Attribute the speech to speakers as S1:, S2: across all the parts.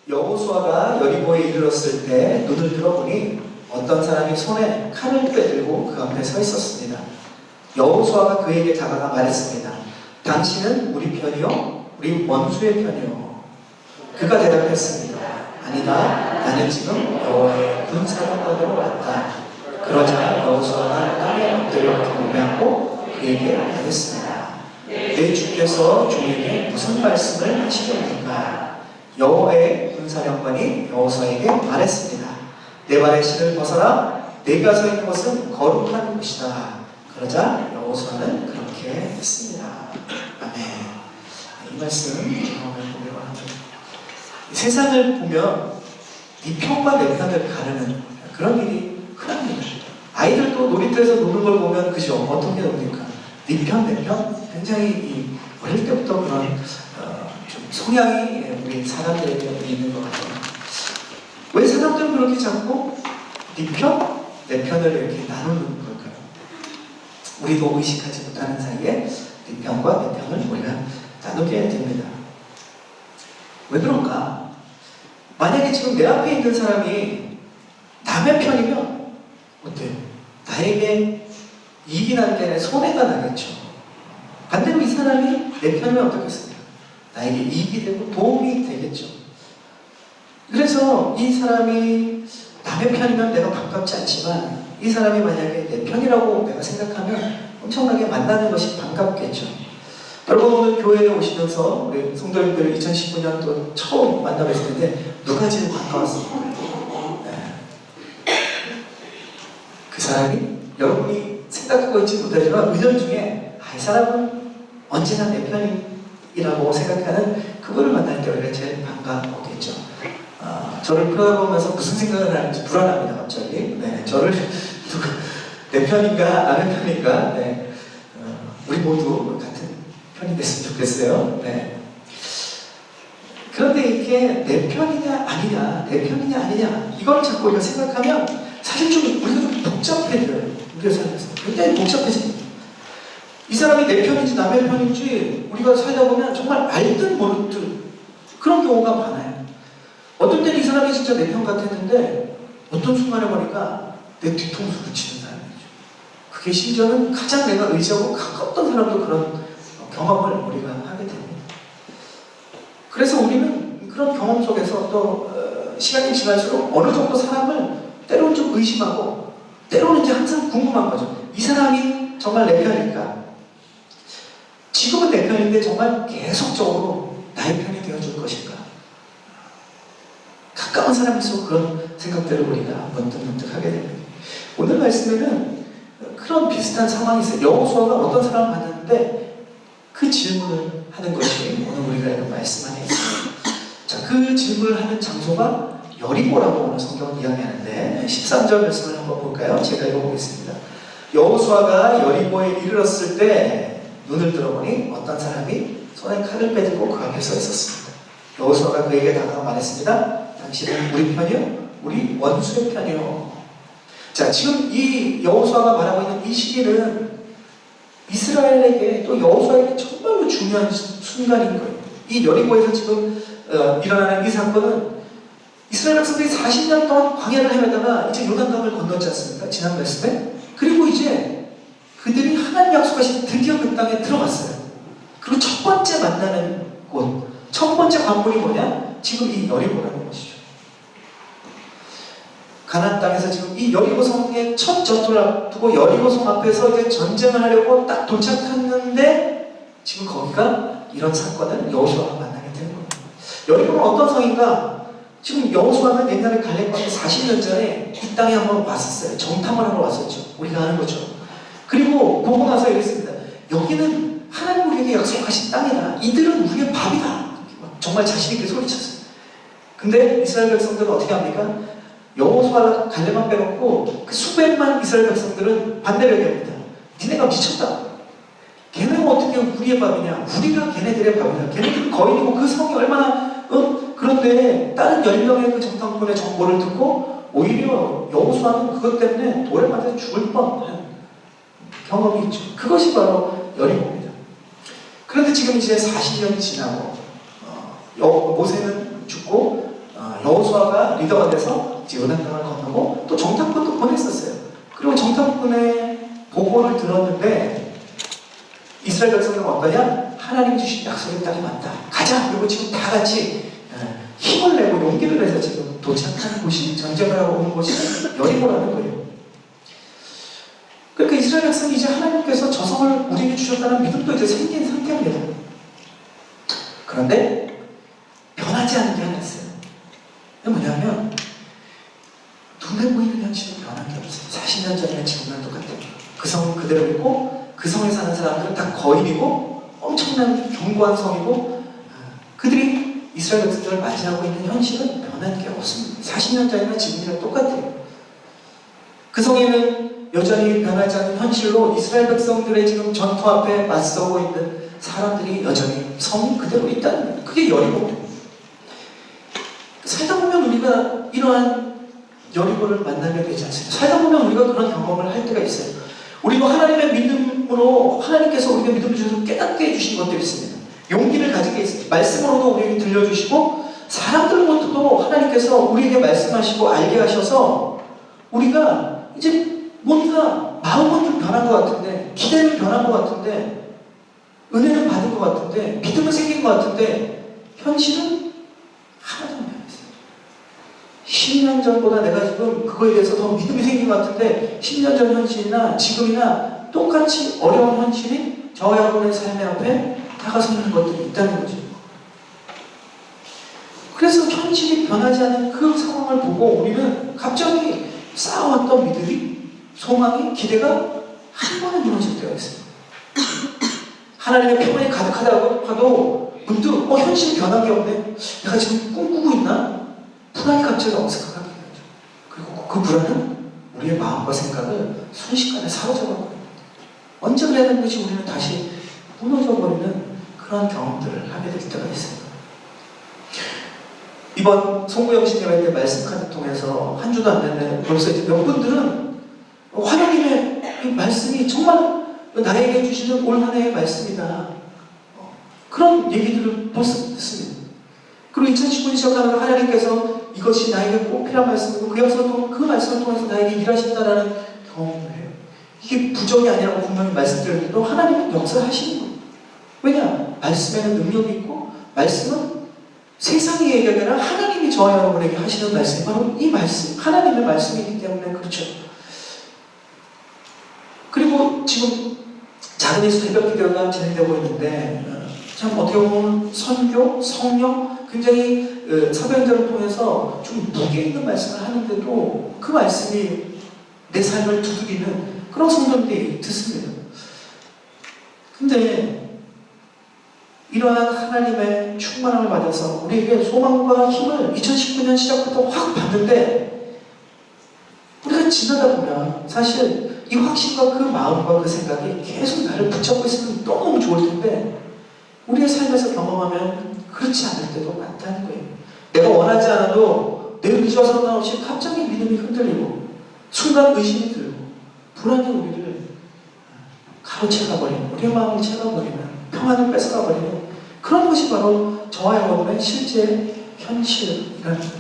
S1: 여호수아가 여리고에 이르렀을 때 눈을 들어보니 어떤 사람이 손에 칼을 빼들고 그 앞에 서 있었습니다. 여호수아가 그에게 다가가 말했습니다. 당신은 우리 편이요? 우리 원수의 편이요? 그가 대답했습니다. 아니다. 나는 지금 여호와의 군사령관으로 왔다. 그러자 여호수아가 땅에 엎드려 경배하고 그에게 말했습니다. 내 주께서 종에게 무슨 말씀을 하시려는가? 여호와의 군사령관이 여호수아에게 말했습니다. 내 발의 실을 벗어라. 내가 서 있는 곳은 거룩한 곳이다. 그러자 여호수아는 그렇게 했습니다. 아멘. 이 말씀 경험해보려고 합니다. 세상을 보면 네 편과 내 편을 가르는 그런 일이 흔합니다. 아이들도 놀이터에서 노는 걸 보면 그죠? 어떻게 놉니까? 네 편, 내 편? 굉장히 어릴 때부터 그런 좀 성향이 우리 사람들에게 있는 것 같아요. 왜 사람들은 그렇게 자꾸 네 편, 내 편을 이렇게 나누는 걸까요? 우리도 의식하지 못하는 사이에 네 편과 내 편을 우리가 나누게 됩니다. 왜 그런가? 만약에 지금 내 앞에 있는 사람이 남의 편이면 어때요? 나에게 이익이 나는 게 아니라 손해가 나겠죠. 반대로 이 사람이 내 편이면 어떻겠습니까? 나에게 이익이 되고 도움이 되겠죠. 그래서 이 사람이 남의 편이면 내가 반갑지 않지만 이 사람이 만약에 내 편이라고 내가 생각하면 엄청나게 만나는 것이 반갑겠죠. 여러분 오늘 교회에 오시면서 우리 성도님들 2019년도 처음 만나뵀을 텐데 누가 제일 반가웠습니까? 네. 그 사람이 여러분이 생각하고 있지 못하지만 은연중에 이 사람은 언제나 내 편이라고 생각하는 그거를 만날 때 우리가 제일 반가웠겠죠. 저를 풀어보면서 무슨 생각을 하는지 불안합니다 갑자기. 네, 저를 내 편인가 남의 편인가 네. 우리 모두 같은 편이 됐으면 좋겠어요. 네. 그런데 이게 내 편이냐 아니냐 내 편이냐 아니냐 이걸 자꾸 우리가 생각하면 사실 좀 우리가 좀 복잡해져요. 우리가 살면서 굉장히 복잡해집니다. 이 사람이 내 편인지 남의 편인지 우리가 살다 보면 정말 알듯 모르듯 그런 경우가 많아요. 어떤 때는 이 사람이 진짜 내 편 같았는데 어떤 순간에 보니까 내 뒤통수를 치는 사람이죠. 그게 심지어는 가장 내가 의지하고 가까웠던 사람도 그런 경험을 우리가 하게 됩니다. 그래서 우리는 그런 경험 속에서 또 시간이 지날수록 어느 정도 사람을 때로는 좀 의심하고 때로는 이제 항상 궁금한 거죠. 이 사람이 정말 내 편일까? 지금은 내 편인데 정말 계속적으로 나의 편이 되어줄 것인가? 가까운 사람일수록 그런 생각들을 우리가 문득문득 하게 됩니다. 오늘 말씀에는 그런 비슷한 상황이 있어요. 여호수아가 어떤 사람을 만났는데 그 질문을 하는 것이 오늘 우리가 읽은 말씀 안에 있습니다. 자, 그 질문을 하는 장소가 여리고라고 오늘 성경은 이야기하는데 13절 말씀을 한번 볼까요? 제가 읽어보겠습니다. 여호수아가 여리고에 이르렀을 때 눈을 들어보니 어떤 사람이 손에 칼을 빼들고 그 앞에 서 있었습니다. 여호수아가 그에게 다가가 말했습니다. 당신은 우리 편이요? 우리 원수의 편이요. 자, 지금 이 여호수아가 말하고 있는 이 시기는 이스라엘에게 또 여호수아에게 정말로 중요한 순간인 거예요. 이 여리고에서 지금 일어나는 이 사건은 이스라엘 백성들이 40년 동안 광야를 헤매다가 이제 요단강을 건넜지 않습니까? 지난 말씀에. 그리고 이제 그들이 하나님 약속하신 드디어 그 땅에 들어갔어요. 그리고 첫 번째 만나는 곳, 첫 번째 관문이 뭐냐? 지금 이 여리고라는 것이죠. 가나안 땅에서 지금 이 여리고 성의 첫 전투를 앞두고 여리고 성 앞에서 이제 전쟁을 하려고 딱 도착했는데 지금 거기가 이런 사건을 여호수아가 만나게 되는 겁니다. 여리고는 어떤 성인가? 지금 여호수아는 옛날에 갈렙과도 40년 전에 이 땅에 한번 왔었어요. 정탐을 하러 왔었죠. 우리가 아는 거죠. 그리고 보고 나서 이랬습니다. 여기는 하나님 우리에게 약속하신 땅이다. 이들은 우리의 밥이다. 정말 자신 있게 소리쳤어요. 근데 이스라엘 백성들은 어떻게 합니까? 여호수아가 갈렙만 빼놓고 그 수백만 이스라엘 백성들은 반대를 얘기합니다. 니네가 미쳤다. 걔네가 어떻게 우리의 밥이냐? 우리가 걔네들의 밥이냐? 걔네들은 거인이고 그 성이 얼마나 그런데 다른 10명의 그 정탐꾼의 정보를 듣고 오히려 여호수아는 그것 때문에 돌에 맞아 죽을 뻔한 경험이 있죠. 그것이 바로 여리고입니다. 그런데 지금 이제 40년이 지나고 모세는 죽고 여호수아가 리더가 돼서 이제 요단강을 건너고 또 정탐꾼도 보냈었어요. 그리고 정탐꾼의 보고를 들었는데 이스라엘 백성들은 어떠냐? 하나님이 주신 약속의 땅이 맞다. 가자! 그리고 지금 다 같이 힘을 내고 용기를 내서 지금 도착하는 곳이, 전쟁을 하고 오는 곳이 여리고라는 거예요. 그러니까 이스라엘 백성이 이제 하나님께서 저 성을 우리에게 주셨다는 믿음도 이제 생긴 상태입니다. 그런데 변하지 않는 게 하나 있어요. 그게 뭐냐면 눈에 보이는 현실은 변한 게 없어요. 40년 전이나 지금이랑 똑같아요. 그 성은 그대로 있고 그 성에 사는 사람들은 다 거인이고 엄청난 견고한 성이고 그들이 이스라엘 백성들을 맞이하고 있는 현실은 변한 게 없습니다. 40년 전이나 지금이랑 똑같아요. 그 성에는 여전히 변하지 않는 현실로 이스라엘 백성들의 지금 전투 앞에 맞서고 있는 사람들이 여전히 성이 그대로 있다는 거예요. 그게 여리고입니다. 살다 보면 우리가 이러한 여리고를 만나게 되지 않습니까? 살다 보면 우리가 그런 경험을 할 때가 있어요. 우리도 하나님의 믿음으로 하나님께서 우리에게 믿음을 주셔서 깨닫게 해주신 것들이 있습니다. 용기를 가지게 있습니다. 말씀으로도 우리에게 들려주시고 사람들로부터도 하나님께서 우리에게 말씀하시고 알게 하셔서 우리가 이제 뭔가 마음은 좀 변한 것 같은데 기대는 변한 것 같은데 은혜는 받은 것 같은데 믿음은 생긴 것 같은데 현실은 하나도 안 변했어요. 10년 전보다 내가 지금 그거에 대해서 더 믿음이 생긴 것 같은데 10년 전 현실이나 지금이나 똑같이 어려운 현실이 저와 여러분의 삶의 앞에 다가서 있는 것들이 있다는 거죠. 그래서 현실이 변하지 않은 그 상황을 보고 우리는 갑자기 쌓아왔던 믿음이, 소망이, 기대가 한 번에 무너질 때가 있어요. 하나님의 평안이 가득하다고 봐도 문득 현실이 변한 게 없네. 내가 지금 꿈꾸고 있나? 불안이 갑자기 엄습하게 되죠. 그리고 그 불안은 우리의 마음과 생각을 순식간에 사로잡아버립니다. 언제 그래야 되는 것이 우리는 다시 무너져버리는 그런 경험들을 하게 될 때가 있어요. 이번 송구영신 예배 때 말씀 카드 통해서 한 주도 안 됐는데 벌써 이제 몇 분들은 하나님의 이 말씀이 정말 나에게 주시는 올 한 해의 말씀이다. 그런 얘기들을 벌써 듣습니다. 그리고 2019년 시작하면서 하나님께서 이것이 나에게 꼭 필요한 말씀이고 그 말씀을 통해서 나에게 일하신다라는 경험을 해요. 이게 부정이 아니라고 분명히 말씀드렸는데도 하나님은 역사하시는 거예요. 왜냐? 말씀에는 능력이 있고 말씀은 세상이 얘기가 아니라 하나님이 저와 여러분에게 하시는 말씀이 바로 이 말씀, 하나님의 말씀이기 때문에 그렇죠. 그리고 지금 작은 예수 새벽 기도가 진행되고 있는데 참 어떻게 보면 선교, 성령 굉장히 사도행전을 통해서 좀 무게 있는 말씀을 하는데도 그 말씀이 내 삶을 두드리는 그런 성도들이 듣습니다. 근데 이러한 하나님의 충만함을 받아서 우리에게 소망과 힘을 2019년 시작부터 확 받는데 우리가 지나다 보면 사실 이 확신과 그 마음과 그 생각이 계속 나를 붙잡고 있으면 너무 좋을 텐데 우리의 삶에서 경험하면 그렇지 않을 때도 많다는 거예요. 내가 원하지 않아도 내 의지와 상관없이 갑자기 믿음이 흔들리고 순간 의심이 들고 불안이 우리를 가로채가버리는, 우리의 마음을 채가버리는, 평안을 뺏어가버리는 그런 것이 바로 저와 여러분의 실제 현실이라는 거죠.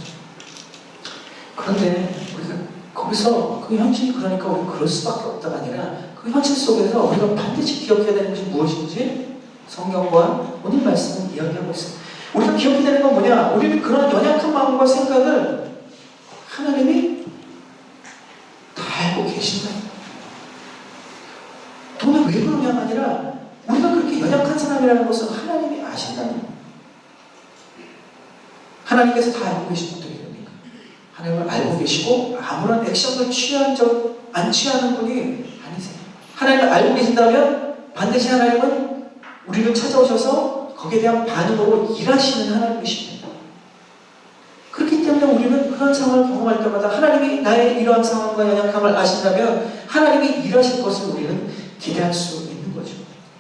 S1: 그런데 우리가 거기서 그 현실이 그러니까 우리가 그럴 수밖에 없다가 아니라 그 현실 속에서 우리가 반드시 기억해야 되는 것이 무엇인지 성경과 오늘 말씀은 이야기하고 있습니다. 우리가 기억해야 되는 건 뭐냐? 우리는 그런 연약한 마음과 생각을 하나님이 다 알고 계신다. 돈을 왜 그러냐가 아니라 우리가 그렇게 연약한 사람이라는 것을 하나님이 아신다는 거예요. 하나님께서 다 알고 계신 분들이 됩니까? 하나님을 알고 계시고 아무런 액션을 안 취하는 분이 아니세요. 하나님을 알고 계신다면 반드시 하나님은 우리를 찾아오셔서 거기에 대한 반응으로 일하시는 하나님이십니다. 그렇기 때문에 우리는 그런 상황을 경험할 때마다 하나님이 나의 이러한 상황과 연약함을 아신다면 하나님이 일하실 것을 우리는 기대할 수 있는 거죠.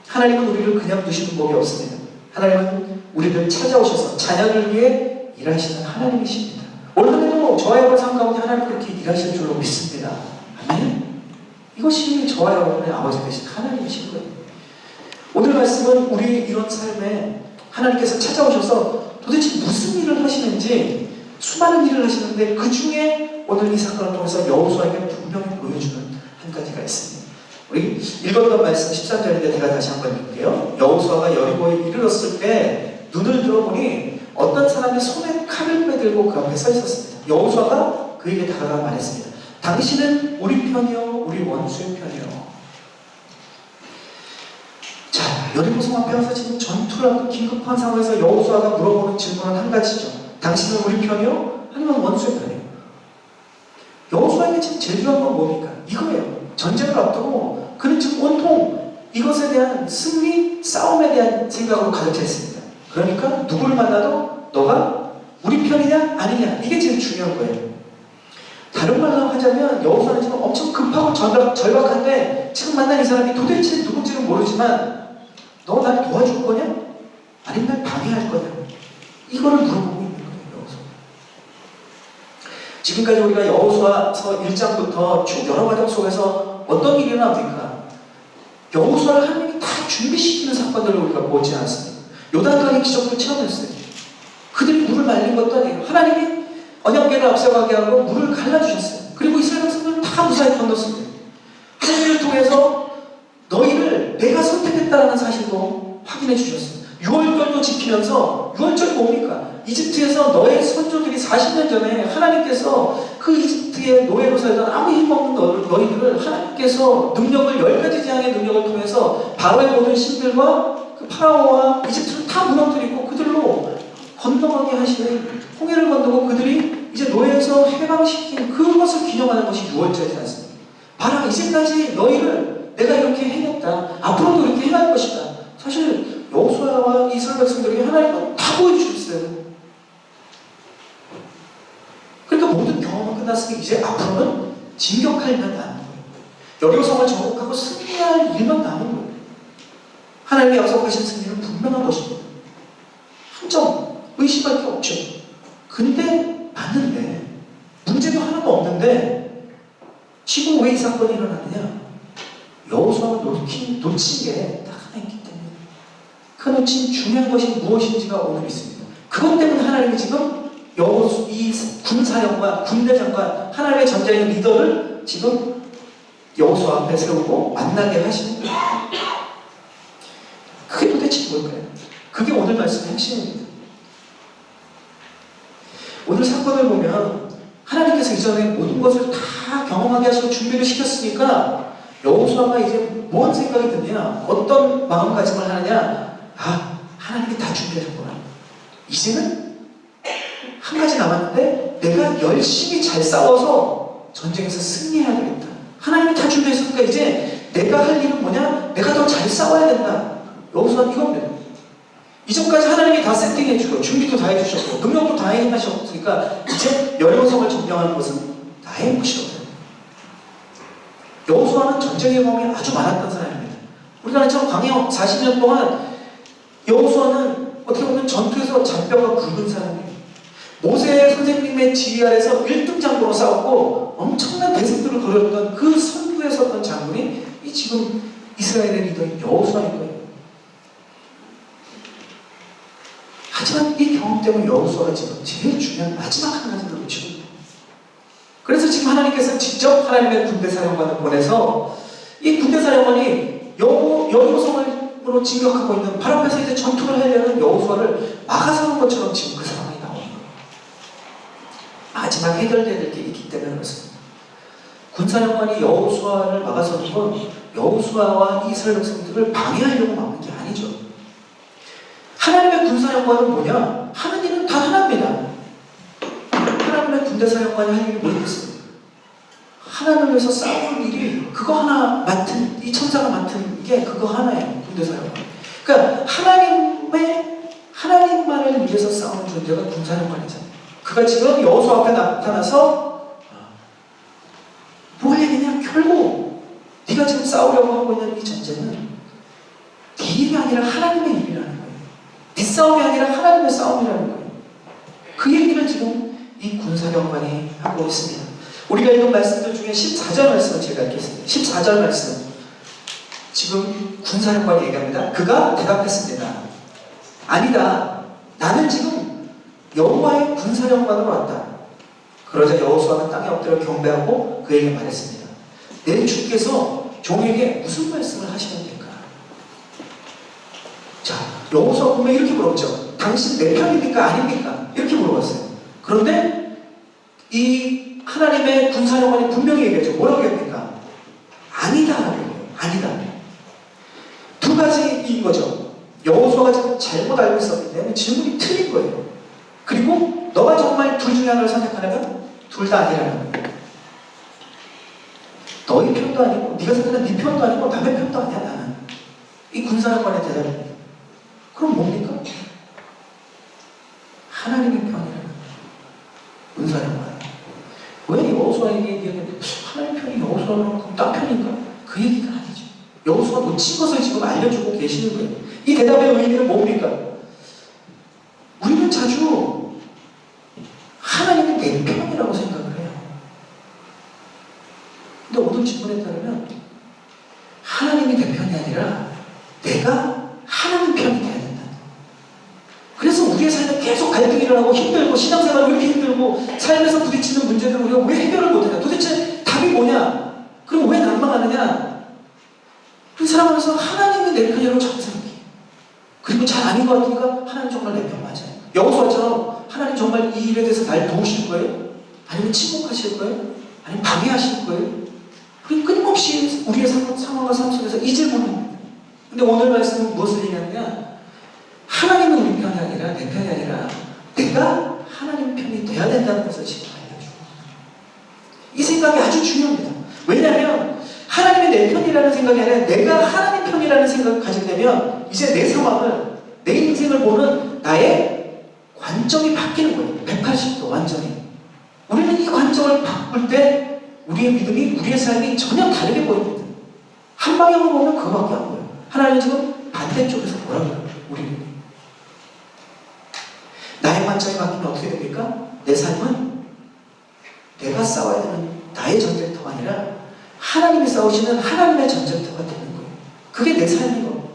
S1: 하나님은 우리를 그냥 두시는 법이 없습니다. 하나님은 우리를 찾아오셔서 자녀를 위해 일하시는 하나님이십니다. 오늘도 저와 여러분 삶 가운데 하나님 그렇게 일하실 줄로 믿습니다. 아멘? 이것이 저와 여러분의 아버지 되신 하나님이신 거예요. 오늘 말씀은 우리 이런 삶에 하나님께서 찾아오셔서 도대체 무슨 일을 하시는지 수많은 일을 하시는데 그 중에 오늘 이 사건을 통해서 여호수아에게 분명히 보여주는 한 가지가 있습니다. 우리 읽었던 말씀 13절인데 제가 다시 한번 읽을게요. 여호수아가 여리고에 이르렀을 때 눈을 들어보니 어떤 사람이 손에 칼을 빼들고 그 앞에 서 있었습니다. 여호수아가 그에게 다가가 말했습니다. 당신은 우리 편이요 우리 원수의 편이요. 자, 여리고 성 앞에 와서 지금 전투를 하고 긴급한 상황에서 여호수아가 물어보는 질문은 한 가지죠. 당신은 우리 편이요? 아니면 원수의 편이요? 여호수아에게 지금 제일 중요한 건 뭡니까? 이거예요. 전쟁을 앞두고 그는 지금 온통 이것에 대한 승리, 싸움에 대한 생각으로 가득 차 있습니다. 그러니까 누구를 만나도 너가 우리 편이냐 아니냐 이게 제일 중요한 거예요. 다른 말로 하자면 여호수아는 지금 엄청 급하고 절박한데 지금 만난 이 사람이 도대체 누군지는 모르지만 너 날 도와줄 거냐? 아니면 날 방해할 거냐? 이거를 물어보고 있는 거예요. 여호수아. 지금까지 우리가 여호수아서 1장부터 쭉 여러 과정 속에서 어떤 일이 일어납니까? 여호수아를 하나님이 다 준비시키는 사건들을 우리가 보지 않았습니다. 요단강의 기적도 체험했어요. 그들이 물을 말린 것도 아니에요. 하나님이 언약궤를 앞서가게 하고 물을 갈라주셨어요. 그리고 이스라엘 백성들은 다 무사히 건넜습니다. 하나님을 통해서 너희를 내가 선택했다는 사실도 확인해 주셨어요. 6월절도 지키면서 6월절이 뭡니까? 이집트에서 너의 선조들이 40년 전에 하나님께서 그 이집트의 노예로 살던 아무 힘없는 너희들을 하나님께서 능력을 10가지 재앙의 능력을 통해서 바로의 모든 신들과 그 파라오와 이집트를 다 무너뜨리고 그들로 건너가게 하시는 홍해를 건너고 그들이 이제 노예에서 해방시킨 그것을 기념하는 것이 6월절이지 않습니까? 봐라, 이제까지 너희를 내가 이렇게 해냈다. 앞으로도 이렇게 해갈 것이다. 사실 여호수아와 이스라엘 백성들에게 하나님은 다 보여주셨어요. 그러니까 모든 경험은 끝났으니 이제 앞으로는 진격할 일만 남은 거예요. 여리고성을 정복하고 승리할 일만 남은 거예요. 하나님의 약속하신 승리는 분명한 것입니다. 한 점 의심할 게 없죠. 근데 봤는데 문제도 하나도 없는데 지금 왜 이 사건이 일어나느냐? 여호수아가 놓친 게 딱 하나 있기 때문에 그 놓친 중요한 것이 무엇인지가 오늘 있습니다. 그것 때문에 하나님이 지금 이 군사령관, 군대장관, 하나님의 전쟁의 리더를 지금 여호수아 앞에 세우고 만나게 하시는 거예요. 그게 도대체 뭘까요? 그게 오늘 말씀의 핵심입니다. 오늘 사건을 보면 하나님께서 이전에 모든 것을 다 경험하게 하시고 준비를 시켰으니까 여호수아가 이제 뭔 생각이 드냐? 어떤 마음가짐을 하느냐? 아, 하나님이 다 준비하셨구나. 이제는 한 가지 남았는데 내가 열심히 잘 싸워서 전쟁에서 승리해야 되겠다. 하나님이 다 준비했으니까 이제 내가 할 일은 뭐냐? 내가 더 잘 싸워야 된다. 여호수아는 이겁니다. 이전까지 하나님이 다 세팅해주고 준비도 다 해주셨고 능력도 다 해주셨으니까 이제 여리고성을 점령하는 것은 나의 몫이었다. 여호수아는 전쟁의 경험이 아주 많았던 사람입니다. 우리나라처럼 광야 40년 동안 여호수아는 어떻게 보면 전투에서 잔뼈가 굵은 사람이에요. 모세 선생님의 지휘 아래서 1등 장군으로 싸웠고 엄청난 대승들을 거렸던 그 선두에 섰던 장군이 이 지금 이스라엘의 리더인 여호수아인 거예요. 하지만 이 경험 때문에 여호수아가 지금 제일 중요한 마지막 한 가지를 놓치고 있어요. 그래서 지금 하나님께서 직접 하나님의 군대사령관을 보내서 이 군대사령관이 여리고성으로 진격하고 있는 발 앞에서 이제 전투를 하려는 여호수아를 막아서는 것처럼 지금 그 상황이 나오는 거예요. 마지막 해결돼야 될 게 있기 때문에 그렇습니다. 군사령관이 여호수아를 막아서는 건 여호수아와 이스라엘 백성들을 방해하려고 막는 게 아니죠. 하나님의 군사령관은 뭐냐? 하는 일은 다 하나입니다. 하나님의 군대사령관이 할 일이 뭐겠습니까? 하나님을 위해서 싸울 일이 그거 하나 맡은, 이 천사가 맡은 게 그거 하나예요. 군대사령관. 그러니까 하나님만을 위해서 싸우는 존재가 군사령관이잖아요. 그가 지금 여호수아 앞에 나타나서 뭘 얘기냐? 결국 네가 지금 싸우려고 하고 있는 이 전쟁은 네 일이 아니라 하나님의 일이라는 거예요. 네 싸움이 아니라 하나님의 싸움이라는 거예요. 그 얘기를 지금 이 군사령관이 하고 있습니다. 우리가 읽은 말씀들 중에 14절 말씀을 제가 읽겠습니다. 14절 말씀. 지금 군사령관이 얘기합니다. 그가 대답했습니다. 아니다. 나는 지금 여호와의 군사령관으로 왔다. 그러자 여호수아는 땅에 엎드려 경배하고 그에게 말했습니다. 내 주께서 종에게 무슨 말씀을 하시면 될까? 자, 여호수아 보면 이렇게 물었죠. 당신 내 편입니까? 아닙니까? 이렇게 물어봤어요. 그런데 이 하나님의 군사령관이 분명히 얘기했죠. 뭐라고 얘기합니까? 아니다라고 얘기해요. 아니다. 두 가지인 거죠. 여호수아가 지금 잘못 알고 있었기 때문에 질문이 틀린 거예요. 그리고 너가 정말 둘 중에 하나를 선택하려면 둘 다 아니라는 거예요. 너희 편도 아니고 네가 생각하는 네 편도 아니고 남의 편도 아니야 나는. 이 군사령관의 대답입니다. 그럼 뭡니까? 하나님의 편이라는 군사령관. 왜 여호수아에게 얘기했는데 하나님 편이 여호수아는 그럼 딴 편인가? 그 얘기가 아니죠. 여호수아 놓친 것을 지금 알려주고 계시는 거예요. 이 대답의 의미는 뭡니까? 우리는 자주 하나님이 내 편이라고 생각을 해요. 근데 오늘 질문에 따르면 하나님이 내 편이 아니라 내가 하나님 편이 돼야 된다. 그래서 우리의 삶에 계속 갈등이 일어나고 힘들고 신앙생활이 왜 이렇게 힘들고 삶에서 부딪히는 문제들을 우리가 왜 해결을 못하냐. 도대체 답이 뭐냐? 그럼 왜 난망하느냐? 그 사람 안에서 하나님이 내 편이라고 자꾸 생각해. 그리고 잘 아닌 것 같으니까 하나님 정말 내 편 맞아요. 여호수아처럼 하나님 정말 이 일에 대해서 날 도우실 거예요? 아니면 침묵하실 거예요? 아니면 방해하실 거예요? 그럼 끊임없이 우리의 상황과 삶 속에서 이 질문을 합니다. 근데 오늘 말씀은 무엇을 얘기하느냐? 하나님은 우리 편이 아니라 내 편이 아니라 내가 하나님 편이 돼야 된다는 것을 지금 알려주고 이 생각이 아주 중요합니다. 왜냐하면 하나님이 내 편이라는 생각이 아니라 내가 하나님 편이라는 생각을 가지게 되면 이제 내 상황을 내 인생을 보는 나의 관점이 바뀌는 거예요. 180도 완전히. 우리는 이 관점을 바꿀 때 우리의 믿음이 우리의 삶이 전혀 다르게 보입니다. 한 방향으로 보면 그거밖에 안 보여요. 하나님은 지금 반대쪽에서 뭐라고 해요? 우리는 나의 관점이 바뀌면 어떻게 됩니까? 내 삶은 내가 싸워야 되는 나의 전쟁터가 아니라 하나님이 싸우시는 하나님의 전쟁터가 되는 거예요. 그게 내 삶인 거예요.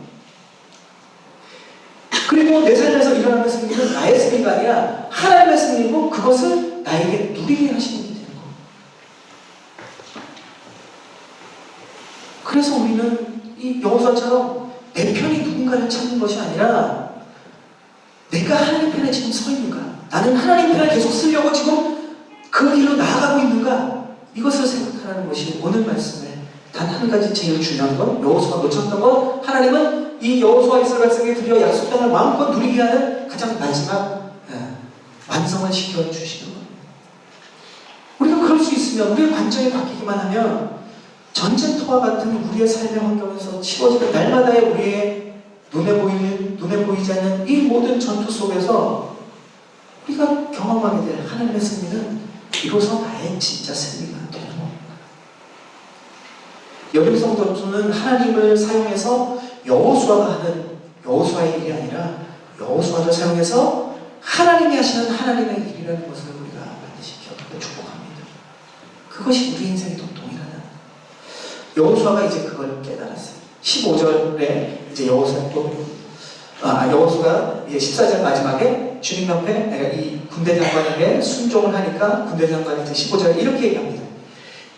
S1: 그리고 내 삶에서 일어나는 승리는 나의 승리가 아니라 하나님의 승리고 그것을 나에게 누리게 하시는 게 되는 거예요. 그래서 우리는 이 여호수아처럼 내 편이 누군가를 찾는 것이 아니라 내가 하나님 편에 지금 서 있는가? 나는 하나님 편에 계속 쓰려고 지금 그 길로 나아가고 있는가? 이것을 생각하라는 것이 오늘 말씀의 단 한 가지 제일 중요한 건 여호수아가 놓쳤던 건 하나님은 이 여호수아 이스라엘 백성에게 드려 약속 땅을 마음껏 누리게 하는 가장 마지막 완성을 시켜주시는 겁니다. 우리가 그럴 수 있으면 우리의 관점이 바뀌기만 하면 전쟁터와 같은 우리의 삶의 환경에서 치워지는 날마다의 우리의 눈에 보이지 않는 이 모든 전투 속에서 우리가 경험하게 될 하나님의 승리는 비로소 나의 진짜 승리가 되는 겁니다. 여림성 전투는 하나님을 사용해서 여호수아가 하는 여호수아의 일이 아니라 여호수아를 사용해서 하나님이 하시는 하나님의 일이라는 것을 우리가 반드시 기억하고 축복합니다. 그것이 우리 인생의 동일하는 여호수아가 이제 그걸 깨달았어요. 15절에 이제 여호수아가 이제 14절 마지막에 주님 옆에 이 군대 장관에게 순종을 하니까 군대 장관이 이제 15절에 이렇게 얘기합니다.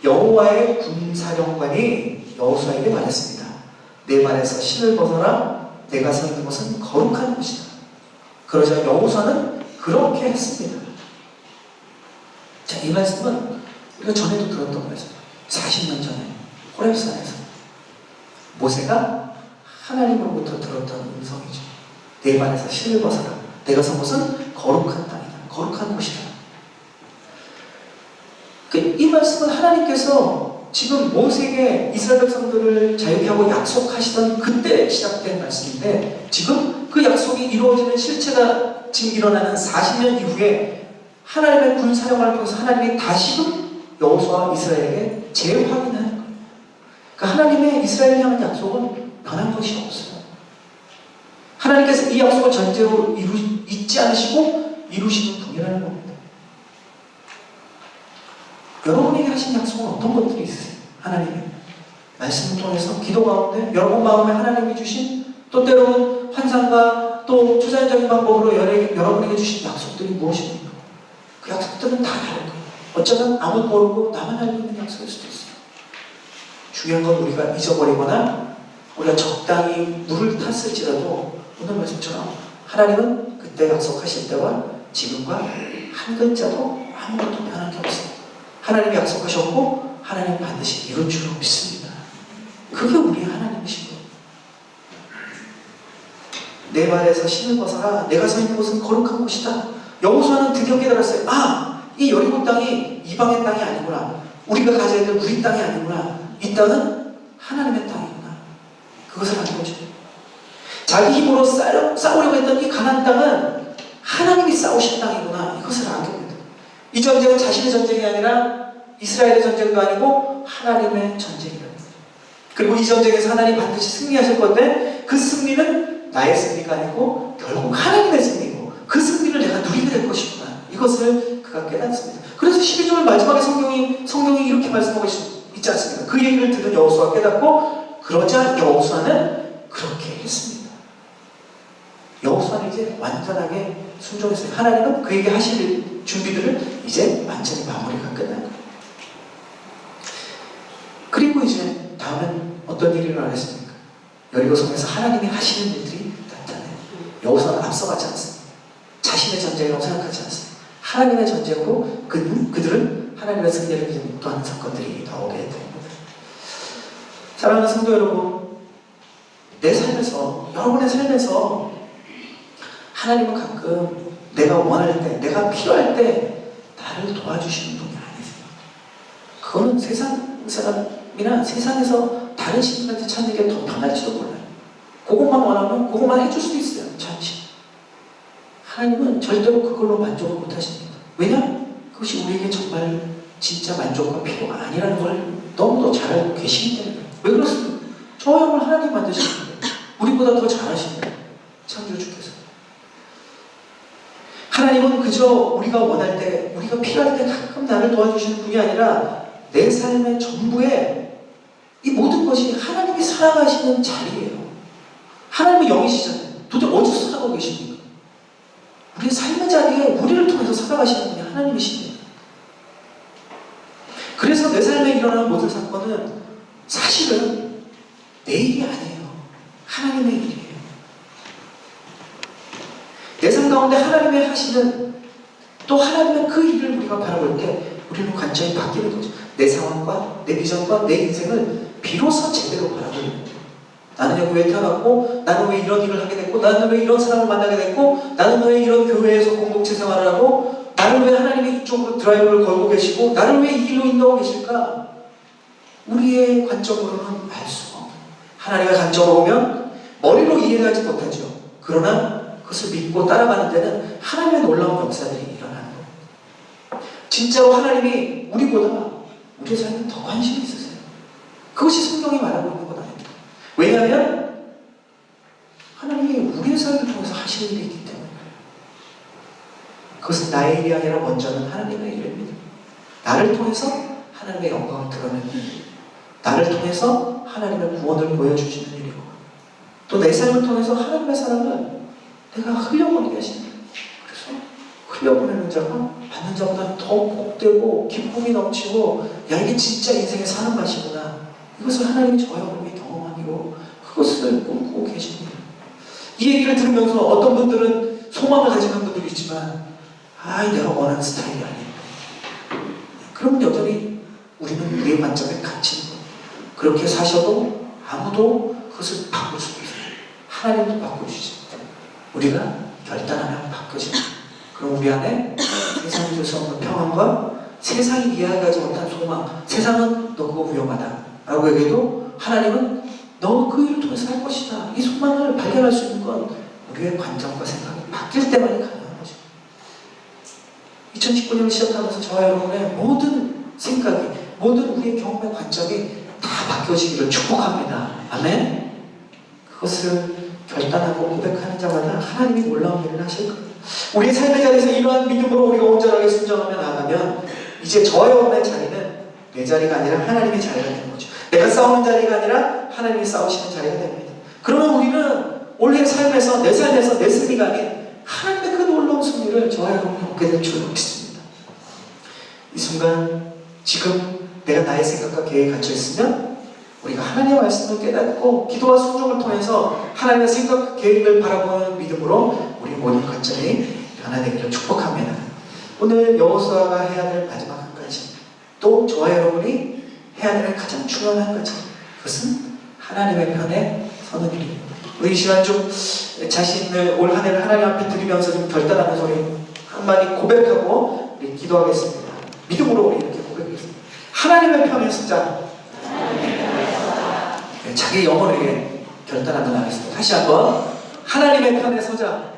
S1: 여호와의 군사령관이 여호수아에게 말했습니다. 내 발에서 신을 벗어라. 내가 서 있는 곳은 거룩한 곳이다. 그러자 여호수아는 그렇게 했습니다. 자, 이 말씀은 우리가 전에도 들었던 말씀. 40년 전에 호렙산에서 모세가 하나님으로부터 들었던 음성이죠. 내 발에서 신을 벗어라. 내가 선 곳은 거룩한 땅이다. 거룩한 곳이다. 이 말씀은 하나님께서 지금 모세에게 이스라엘 백성들을 자유케 하고 약속하시던 그때 시작된 말씀인데 지금 그 약속이 이루어지는 실체가 지금 일어나는 40년 이후에 하나님의 군사령관을 통해서 하나님이 다시금 여호수아와 이스라엘에게 재확인하는 거예요. 그러니까 하나님의 이스라엘을 향한 약속은 변한 것이 없어요. 하나님께서 이 약속을 절대로 잊지 않으시고 이루시는 분이라는 겁니다. 여러분에게 하신 약속은 어떤 것들이 있으세요? 하나님의 말씀을 통해서 기도 가운데 여러분 마음에 하나님이 주신 또 때로는 환상과 또 초자연적인 방법으로 여러분에게 주신 약속들이 무엇입니까? 그 약속들은 다 다를 거예요. 어쩌면 아무도 모르고 나만 알고 있는 약속일 수도 있어요. 중요한 건 우리가 잊어버리거나 우리가 적당히 물을 탔을지라도 오늘 말씀처럼 하나님은 그때 약속하실 때와 지금과 한 글자도 아무것도 변한 게 없어요. 하나님이 약속하셨고 하나님은 반드시 이룰 줄 믿습니다. 그게 우리의 하나님이신 거예요. 내 발에서 신을 벗어라. 내가 서 있는 곳은 거룩한 곳이다. 여호수아는 드디어 깨달았어요. 이 여리고 땅이 이방의 땅이 아니구나. 우리가 가져야 될 우리 땅이 아니구나. 이 땅은 하나님의 땅이구나. 그것을 안 거죠. 자기 힘으로 싸우려고 했던 이 가나안 땅은 하나님이 싸우신 땅이구나. 이것을 알게 됩니다. 이 전쟁은 자신의 전쟁이 아니라 이스라엘의 전쟁도 아니고 하나님의 전쟁이랍니다. 그리고 이 전쟁에서 하나님 반드시 승리하실 건데 그 승리는 나의 승리가 아니고 결국 하나님의 승리고 그 승리를 내가 누리게 될 것이구나. 이것을 그가 깨닫습니다. 그래서 12절 마지막에 성경이 이렇게 말씀하고 있지 않습니까? 그 얘기를 들은 여호수아가 깨닫고 그러자 여호수아는 그렇게 했습니다. 여호수아는 이제 완전하게 순종했어요. 하나님은 그에게 하실 준비들을 이제 완전히 마무리가 끝난 거예요. 그리고 이제 다음엔 어떤 일이 일어나겠습니까? 여리고성에서 하나님이 하시는 일들이 나타나요. 여호수아는 앞서가지 않습니다. 자신의 전쟁이라고 생각하지 않습니다. 하나님의 전쟁으로 그들은 하나님의 승리를 인도하는 사건들이 나오게 됩니다. 사랑하는 성도 여러분, 내 삶에서, 여러분의 삶에서 하나님은 가끔 내가 원할 때, 내가 필요할 때 나를 도와주시는 분이 아니세요. 그거는 세상 사람이나 세상에서 다른 신들한테 찾는 게 더 편할지도 몰라요. 그것만 원하면 그것만 해줄 수도 있어요. 잠시. 하나님은 절대로 그걸로 만족을 못 하십니다. 왜냐? 그것이 우리에게 정말 진짜 만족과 필요가 아니라는 걸 너무도 잘 알고 계시기 때문에. 왜 그렇습니까? 저 형을 하나님 만드셨는데 우리보다 더 잘하십니다. 창조주께서. 하나님은 그저 우리가 원할 때, 우리가 필요할 때 가끔 나를 도와주시는 분이 아니라 내 삶의 전부에 이 모든 것이 하나님이 살아가시는 자리예요. 하나님은 영이시잖아요. 도대체 어디서 살아가고 계십니까? 우리의 삶의 자리에 우리를 통해서 살아가시는 분이 하나님이십니다. 그래서 내 삶에 일어나는 모든 사건은 사실은 내 일이 아니에요. 하나님의 일이에요. 내 삶 가운데 하나님의 하시는 또 하나님의 그 일을 우리가 바라볼 때 우리는 관점이 바뀌는 거죠. 내 상황과 내 비전과 내 인생을 비로소 제대로 바라보는 거죠. 나는 여기 왜 태어났고, 나는 왜 이런 일을 하게 됐고, 나는 왜 이런 사람을 만나게 됐고, 나는 왜 이런 교회에서 공동체 생활을 하고, 나를 왜 하나님이 이쪽으로 드라이브를 걸고 계시고, 나를 왜 이 길로 인도하고 계실까? 우리의 관점으로는 알 수가 없어요. 하나님의 관점으로 보면 머리로 이해하지 못하죠. 그러나 그것을 믿고 따라가는 데는 하나님의 놀라운 역사들이 일어나는 거예요. 진짜로 하나님이 우리보다 우리의 삶에 더 관심이 있으세요. 그것이 성경이 말하고 있는 것 아닙니다. 왜냐하면 하나님이 우리의 삶을 통해서 하시는 일이 있기 때문에 그것은 나의 일이 아니라 먼저는 하나님의 일입니다. 나를 통해서 하나님의 영광을 드러내는 일, 나를 통해서 하나님의 구원을 보여주시는 일이고 또 내 삶을 통해서 하나님의 사랑을 내가 흘려보내게 하시는 거예요. 그래서 흘려보내는 자가 받는 자보다 더 복되고 기쁨이 넘치고 야 이게 진짜 인생의 사는 맛이구나. 이것을 하나님이 저 여러분이 경험하고 그것을 꿈꾸고 계십니다. 이 얘기를 들으면서 어떤 분들은 소망을 가지는 분들이 있지만 내가 원하는 스타일이 아니에요. 그러면 여전히 우리는 우리의 관점에 갇힌 거예요. 그렇게 사셔도 아무도 그것을 바꿀 수 없어요. 하나님도 바꿔주시죠. 우리가 결단하면 바꿔집니다. 그럼 우리 안에 세상이 줄 수 없는 평안과 세상이 이해하지 못한 소망, 세상은 너 그거 위험하다 라고 얘기해도 하나님은 너 그 일을 통해서 할 것이다. 이 소망을 발견할 수 있는 건 우리의 관점과 생각이 바뀔 때만이 가능한 거죠. 2019년을 시작하면서 저와 여러분의 모든 생각이, 모든 우리의 경험의 관점이 다 바뀌어지기를 축복합니다. 아멘? 그것을 결단하고 고백하는 자마다 하나님이 놀라운 일을 하실 겁니다. 우리의 삶의 자리에서 이러한 믿음으로 우리가 온전하게 순종하며 나가면 이제 저와 여러분의 자리는 내 자리가 아니라 하나님의 자리가 되는 거죠. 내가 싸우는 자리가 아니라 하나님이 싸우시는 자리가 됩니다. 그러면 우리는 올해 삶에서 내 삶에서 내 승리가 아닌 하나님의 그 놀라운 승리를 저와 여러분이 얻게 될 줄을 믿습니다. 이 순간 지금 내가 나의 생각과 계획에 갇혀 있으면 우리가 하나님의 말씀을 깨닫고 기도와 순종을 통해서 하나님의 생각, 계획을 바라보는 믿음으로 우리 모든 것들이 변화되기를 축복합니다. 오늘 여호수아가 해야 될 마지막 한 가지, 또 저와 여러분이 해야 될 가장 중요한 한 가지, 그것은 하나님의 편에 서는 일입니다. 우리 이 시간 좀 자신을 올 한 해를 하나님 앞에 드리면서 좀 결단하는 소리 한마디 고백하고 우리 기도하겠습니다. 믿음으로 우리 이렇게 고백하겠습니다. 하나님의 편에 서자. 자기 영혼에게 결단하도록 하겠습니다. 다시 한번 하나님의 편에 서자.